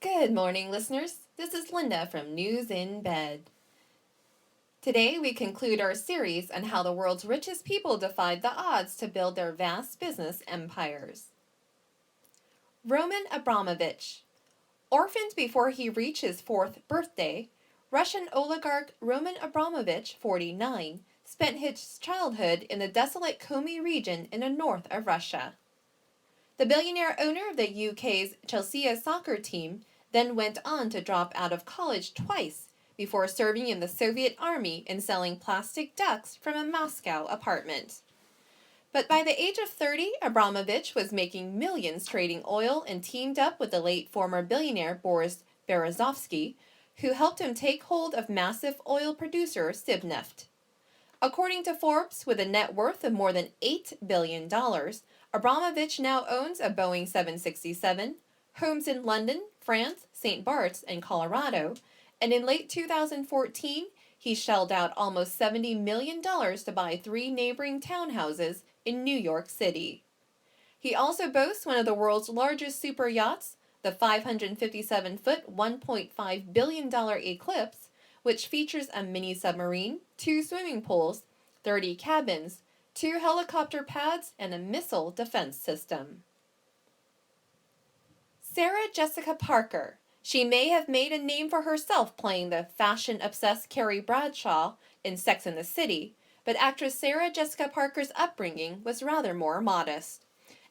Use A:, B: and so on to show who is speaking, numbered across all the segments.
A: Good morning, listeners. This is Linda from News in Bed. Today, we conclude our series on how the world's richest people defied the odds to build their vast business empires. Roman Abramovich. Orphaned before he reached his 4th birthday, Russian oligarch Roman Abramovich, 49, spent his childhood in the desolate Komi region in the north of Russia. The billionaire owner of the UK's Chelsea soccer team then went on to drop out of college twice before serving in the Soviet Army and selling plastic ducks from a Moscow apartment. But by the age of 30, Abramovich was making millions trading oil and teamed up with the late former billionaire Boris Berezovsky, who helped him take hold of massive oil producer Sibneft. According to Forbes, with a net worth of more than $8 billion, Abramovich now owns a Boeing 767, homes in London, France, St. Barts and Colorado, and in late 2014, he shelled out almost $70 million to buy 3 neighboring townhouses in New York City. He also boasts one of the world's largest super yachts, the 557-foot, $1.5 billion Eclipse, which features a mini submarine, 2 swimming pools, 30 cabins, 2 helicopter pads, and a missile defense system. Sarah Jessica Parker. She may have made a name for herself playing the fashion-obsessed Carrie Bradshaw in Sex and the City, but actress Sarah Jessica Parker's upbringing was rather more modest.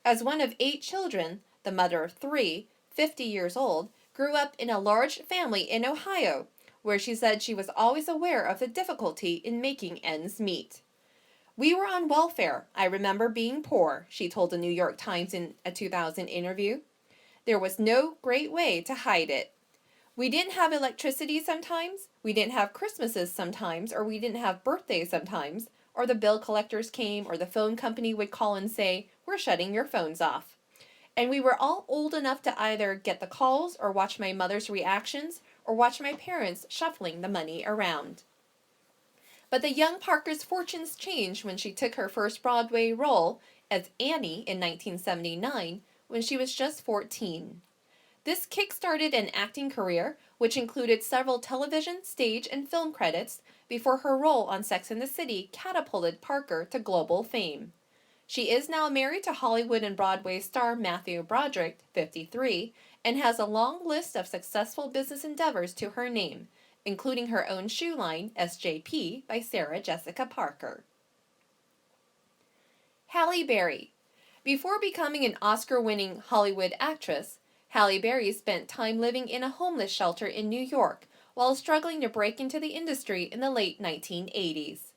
A: As one of 8 children, the mother of 3, 50 years old, grew up in a large family in Ohio, where she said she was always aware of the difficulty in making ends meet. "We were on welfare. I remember being poor," she told the New York Times in a 2000 interview. "There was no great way to hide it. We didn't have electricity sometimes, we didn't have Christmases sometimes, or we didn't have birthdays sometimes, or the bill collectors came, or the phone company would call and say, 'We're shutting your phones off.' And we were all old enough to either get the calls or watch my mother's reactions or watch my parents shuffling the money around." But the young Parker's fortunes changed when she took her first Broadway role as Annie in 1979 when she was just 14. This kick-started an acting career, which included several television, stage, and film credits before her role on Sex and the City catapulted Parker to global fame. She is now married to Hollywood and Broadway star Matthew Broderick, 53, and has a long list of successful business endeavors to her name, including her own shoe line, SJP, by Sarah Jessica Parker. Halle Berry. Before becoming an Oscar-winning Hollywood actress, Halle Berry spent time living in a homeless shelter in New York while struggling to break into the industry in the late 1980s.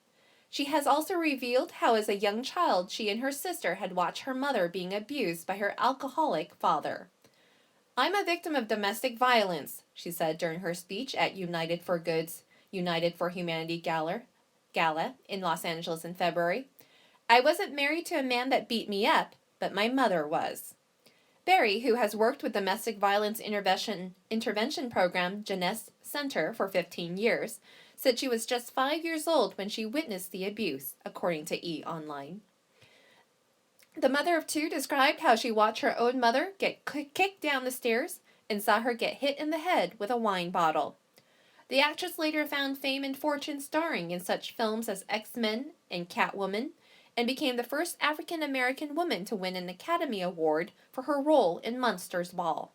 A: She has also revealed how as a young child she and her sister had watched her mother being abused by her alcoholic father. "I'm a victim of domestic violence," she said during her speech at United for Good's United for Humanity Gala in Los Angeles in February. "I wasn't married to a man that beat me up, but my mother was." Berry, who has worked with domestic violence intervention program Jeunesse Center for 15 years, said she was just 5 years old when she witnessed the abuse, according to E! Online. The mother of 2 described how she watched her own mother get kicked down the stairs and saw her get hit in the head with a wine bottle. The actress later found fame and fortune starring in such films as X-Men and Catwoman, and became the first African-American woman to win an Academy Award for her role in Monsters Ball.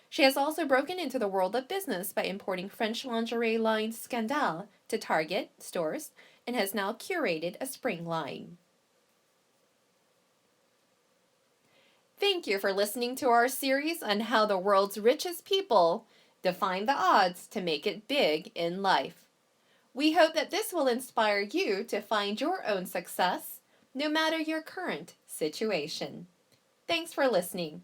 A: She has also broken into the world of business by importing French lingerie line Scandale to Target stores and has now curated a spring line. Thank you for listening to our series on how the world's richest people define the odds to make it big in life. We hope that this will inspire you to find your own success, no matter your current situation. Thanks for listening.